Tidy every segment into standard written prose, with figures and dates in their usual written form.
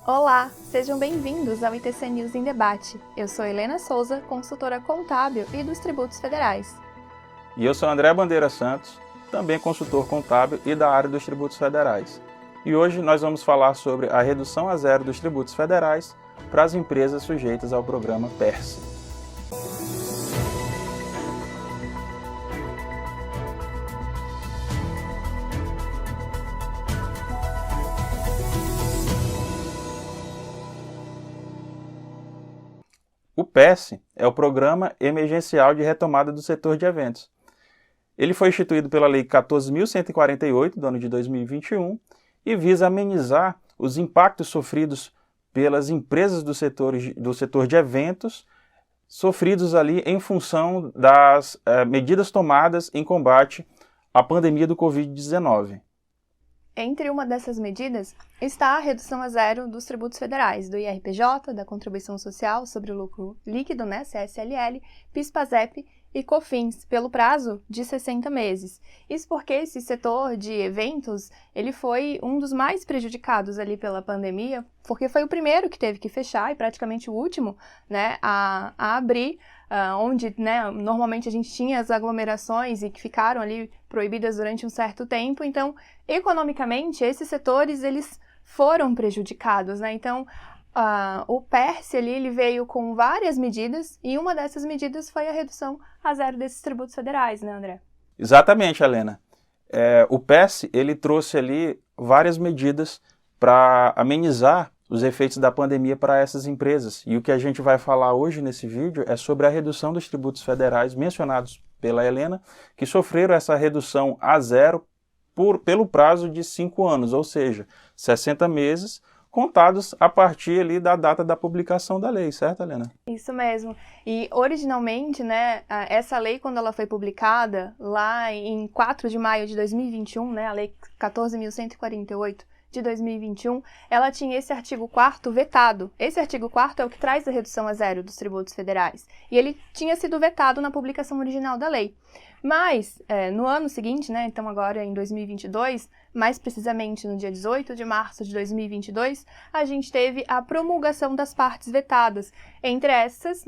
Olá, sejam bem-vindos ao ITC News em Debate. Eu sou Helena Souza, consultora contábil e dos tributos federais. E eu sou André Bandeira Santos, também consultor contábil e da área dos tributos federais. E hoje nós vamos falar sobre a redução a zero dos tributos federais para as empresas sujeitas ao programa PERSE. O PERSE é o Programa Emergencial de Retomada do Setor de Eventos. Ele foi instituído pela Lei 14.148, do ano de 2021, e visa amenizar os impactos sofridos pelas empresas do setor de eventos, sofridos ali em função das medidas tomadas em combate à pandemia do Covid-19. Entre uma dessas medidas está a redução a zero dos tributos federais, do IRPJ, da Contribuição Social sobre o Lucro Líquido, CSLL, PIS/PASEP e COFINS, pelo prazo de 60 meses. Isso porque esse setor de eventos, ele foi um dos mais prejudicados ali pela pandemia, porque foi o primeiro que teve que fechar e praticamente o último, a abrir, onde, normalmente a gente tinha as aglomerações e que ficaram ali proibidas durante um certo tempo. Então, economicamente, esses setores, eles foram prejudicados, Então, o PERSE ali, ele veio com várias medidas e uma dessas medidas foi a redução a zero desses tributos federais, André? Exatamente, Helena. O PERSE, ele trouxe ali várias medidas para amenizar os efeitos da pandemia para essas empresas. E o que a gente vai falar hoje nesse vídeo é sobre a redução dos tributos federais mencionados pela Helena, que sofreram essa redução a zero pelo prazo de 5 anos, ou seja, 60 meses, contados a partir ali da data da publicação da lei, certo, Helena? Isso mesmo. E originalmente, essa lei, quando ela foi publicada, lá em 4 de maio de 2021, a lei 14.148 de 2021, ela tinha esse artigo 4º vetado. Esse artigo 4º é o que traz a redução a zero dos tributos federais. E ele tinha sido vetado na publicação original da lei. Mas, no ano seguinte, então agora em 2022, mais precisamente no dia 18 de março de 2022, a gente teve a promulgação das partes vetadas. Entre essas,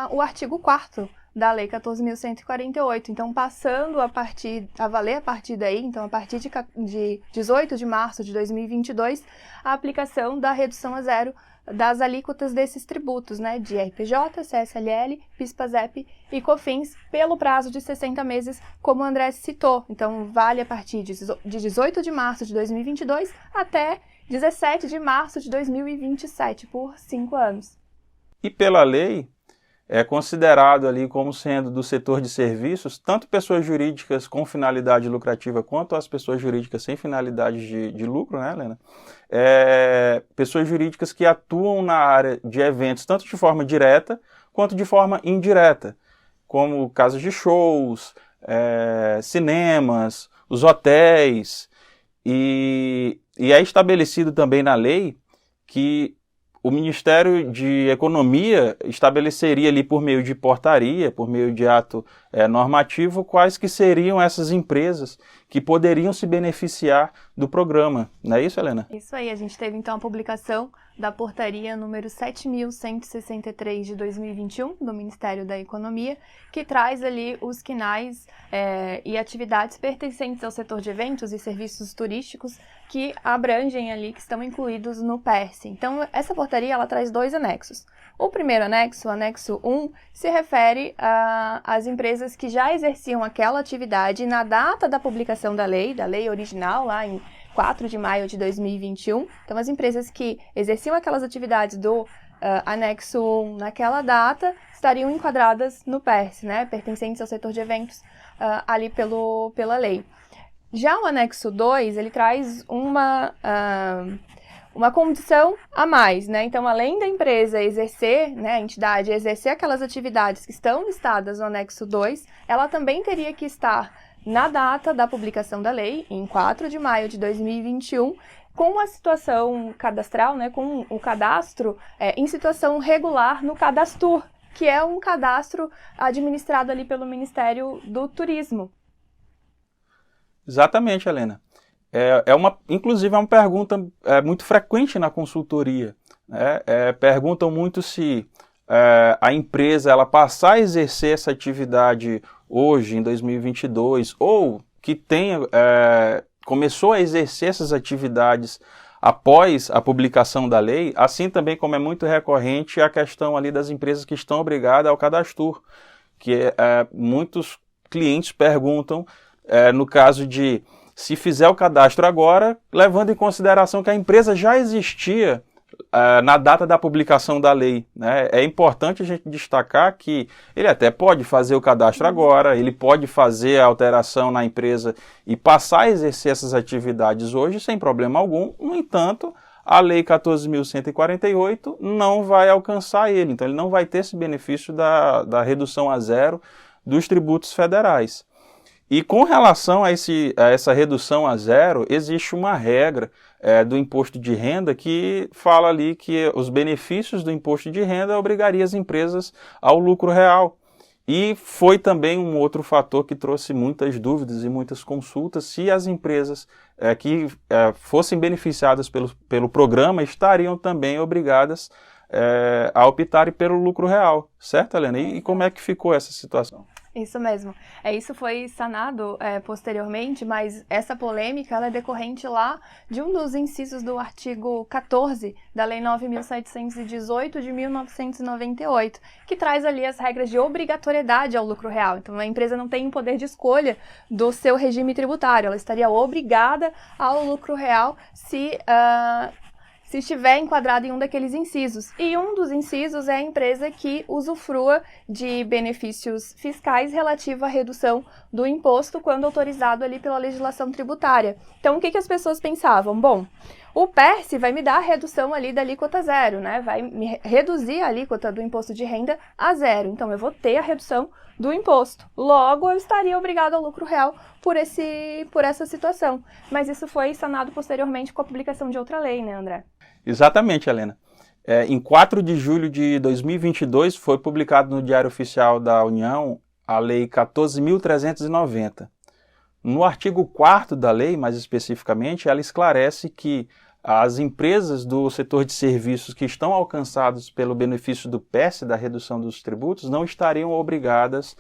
o artigo 4º da Lei 14.148. Então, passando a valer a partir daí, então a partir de 18 de março de 2022, a aplicação da redução a zero das alíquotas desses tributos, de IRPJ, CSLL, PIS/PASEP e COFINS, pelo prazo de 60 meses, como o André citou. Então, vale a partir de 18 de março de 2022 até 17 de março de 2027, por 5 anos. E pela lei, é considerado ali como sendo do setor de serviços, tanto pessoas jurídicas com finalidade lucrativa quanto as pessoas jurídicas sem finalidade de lucro, Helena? Pessoas jurídicas que atuam na área de eventos, tanto de forma direta quanto de forma indireta, como casas de shows, cinemas, os hotéis, e é estabelecido também na lei que o Ministério de Economia estabeleceria ali por meio de portaria, por meio de ato normativo, quais que seriam essas empresas que poderiam se beneficiar do programa. Não é isso, Helena? Isso aí, a gente teve então a publicação da portaria número 7.163 de 2021, do Ministério da Economia, que traz ali os quinais e atividades pertencentes ao setor de eventos e serviços turísticos que abrangem ali, que estão incluídos no PERSE. Então, essa portaria, ela traz 2 anexos. O primeiro anexo, o anexo 1, se refere às empresas que já exerciam aquela atividade na data da publicação da lei original, lá em 4 de maio de 2021. Então, as empresas que exerciam aquelas atividades do anexo 1 naquela data estariam enquadradas no PERSE, pertencentes ao setor de eventos ali pela lei. Já o anexo 2, ele traz uma condição a mais, Então, além da empresa exercer, a entidade exercer aquelas atividades que estão listadas no anexo 2, ela também teria que estar na data da publicação da lei, em 4 de maio de 2021, com a situação cadastral, com o cadastro em situação regular no Cadastur, que é um cadastro administrado ali pelo Ministério do Turismo. Exatamente, Helena. Inclusive, é uma pergunta muito frequente na consultoria, né? Perguntam muito se a empresa ela passar a exercer essa atividade hoje, em 2022, ou que começou a exercer essas atividades após a publicação da lei, assim também como é muito recorrente a questão ali das empresas que estão obrigadas ao cadastro, que muitos clientes perguntam, no caso de se fizer o cadastro agora, levando em consideração que a empresa já existia na data da publicação da lei, né? É importante a gente destacar que ele até pode fazer o cadastro agora, ele pode fazer a alteração na empresa e passar a exercer essas atividades hoje sem problema algum. No entanto, a Lei 14.148 não vai alcançar ele, então ele não vai ter esse benefício da redução a zero dos tributos federais. E com relação a essa redução a zero, existe uma regra do imposto de renda que fala ali que os benefícios do imposto de renda obrigaria as empresas ao lucro real. E foi também um outro fator que trouxe muitas dúvidas e muitas consultas se as empresas que fossem beneficiadas pelo programa estariam também obrigadas a optarem pelo lucro real. Certo, Helena? E como é que ficou essa situação? Isso mesmo. Isso foi sanado posteriormente, mas essa polêmica ela é decorrente lá de um dos incisos do artigo 14 da Lei 9.718 de 1998, que traz ali as regras de obrigatoriedade ao lucro real. Então, a empresa não tem o poder de escolha do seu regime tributário, ela estaria obrigada ao lucro real se estiver enquadrado em um daqueles incisos. E um dos incisos é a empresa que usufrua de benefícios fiscais relativo à redução do imposto quando autorizado ali pela legislação tributária. Então, o que as pessoas pensavam? Bom, o PERSE vai me dar a redução ali da alíquota zero, né? Vai me reduzir a alíquota do imposto de renda a zero. Então, eu vou ter a redução do imposto. Logo, eu estaria obrigado ao lucro real por essa situação. Mas isso foi sanado posteriormente com a publicação de outra lei, né, André? Exatamente, Helena. Em 4 de julho de 2022 foi publicado no Diário Oficial da União a Lei 14.390. No artigo 4º da lei, mais especificamente, ela esclarece que as empresas do setor de serviços que estão alcançados pelo benefício do PERSE, da redução dos tributos, não estariam obrigadas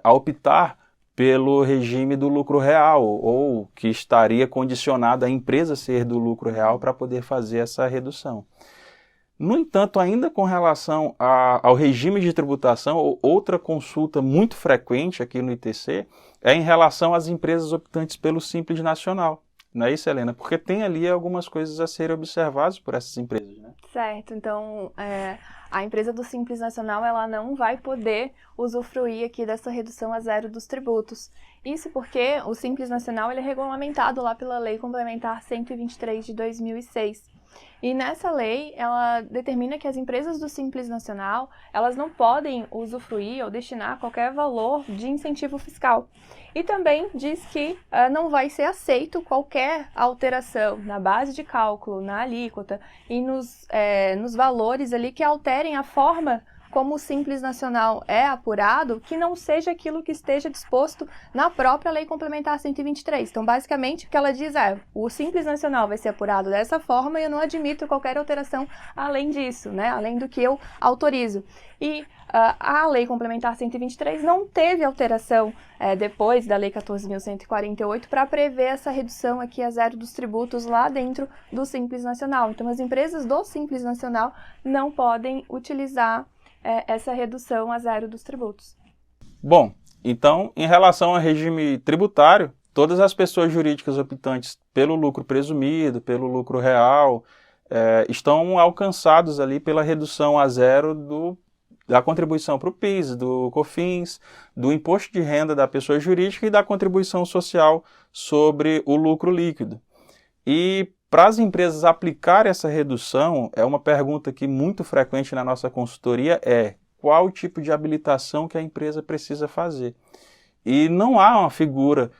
a optar pelo regime do lucro real, ou que estaria condicionado a empresa ser do lucro real para poder fazer essa redução. No entanto, ainda com relação ao regime de tributação, outra consulta muito frequente aqui no ITC é em relação às empresas optantes pelo Simples Nacional. Não é isso, Helena? Porque tem ali algumas coisas a serem observadas por essas empresas, né? Certo. Então, a empresa do Simples Nacional ela não vai poder usufruir aqui dessa redução a zero dos tributos. Isso porque o Simples Nacional ele é regulamentado lá pela Lei Complementar 123 de 2006. E nessa lei, ela determina que as empresas do Simples Nacional, elas não podem usufruir ou destinar qualquer valor de incentivo fiscal. E também diz que não vai ser aceito qualquer alteração na base de cálculo, na alíquota e nos valores ali que alterem a forma como o Simples Nacional é apurado, que não seja aquilo que esteja disposto na própria Lei Complementar 123. Então, basicamente, o que ela diz é, o Simples Nacional vai ser apurado dessa forma e eu não admito qualquer alteração além disso, né? Além do que eu autorizo. E a Lei Complementar 123 não teve alteração depois da Lei 14.148 para prever essa redução aqui a zero dos tributos lá dentro do Simples Nacional. Então, as empresas do Simples Nacional não podem utilizar essa redução a zero dos tributos. Bom, então, em relação ao regime tributário, todas as pessoas jurídicas optantes pelo lucro presumido, pelo lucro real, estão alcançados ali pela redução a zero da contribuição para o PIS, do COFINS, do imposto de renda da pessoa jurídica e da contribuição social sobre o lucro líquido. E para as empresas aplicarem essa redução, uma pergunta que muito frequente na nossa consultoria qual o tipo de habilitação que a empresa precisa fazer. E não há uma figura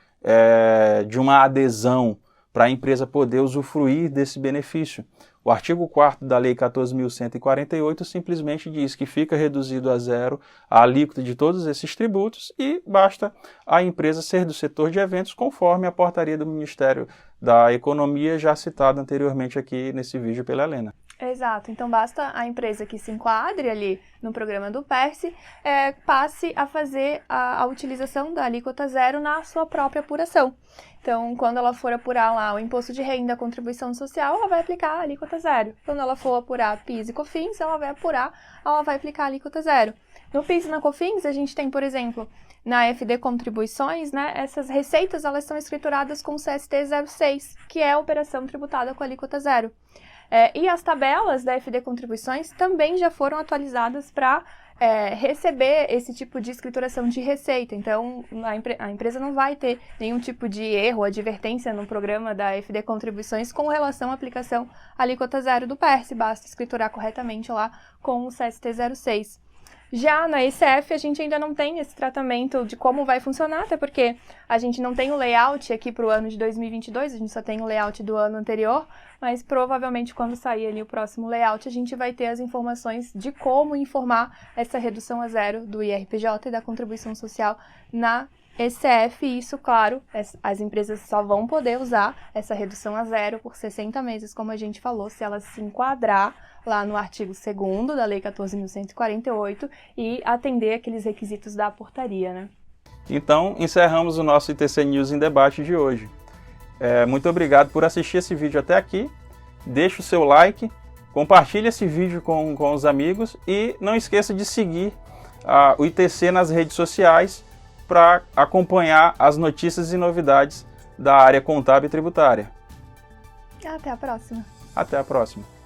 de uma adesão para a empresa poder usufruir desse benefício. O artigo 4º da Lei 14.148 simplesmente diz que fica reduzido a zero a alíquota de todos esses tributos e basta a empresa ser do setor de eventos conforme a portaria do Ministério da Economia já citada anteriormente aqui nesse vídeo pela Helena. Exato, então basta a empresa que se enquadre ali no programa do PERSE passe a fazer a utilização da alíquota zero na sua própria apuração. Então, quando ela for apurar lá o imposto de renda, a contribuição social, ela vai aplicar a alíquota zero. Quando ela for apurar PIS e COFINS, ela vai aplicar a alíquota zero. No PIS e na COFINS, a gente tem, por exemplo, na FD Contribuições, né, essas receitas elas são escrituradas com o CST 06, que é a operação tributada com a alíquota zero. E as tabelas da FD Contribuições também já foram atualizadas para receber esse tipo de escrituração de receita. Então, a empresa não vai ter nenhum tipo de erro, advertência no programa da FD Contribuições com relação à aplicação alíquota zero do PERSE. Basta escriturar corretamente lá com o CST 06. Já na ECF, a gente ainda não tem esse tratamento de como vai funcionar, até porque a gente não tem o layout aqui para o ano de 2022, a gente só tem o layout do ano anterior, mas provavelmente quando sair ali o próximo layout, a gente vai ter as informações de como informar essa redução a zero do IRPJ e da contribuição social na ECF, e isso, claro, as empresas só vão poder usar essa redução a zero por 60 meses, como a gente falou, se elas se enquadrar lá no artigo 2º da Lei 14.148 e atender aqueles requisitos da portaria, né? Então, encerramos o nosso ITC News em Debate de hoje. Muito obrigado por assistir esse vídeo até aqui. Deixe o seu like, compartilhe esse vídeo com os amigos e não esqueça de seguir o ITC nas redes sociais para acompanhar as notícias e novidades da área contábil e tributária. Até a próxima. Até a próxima.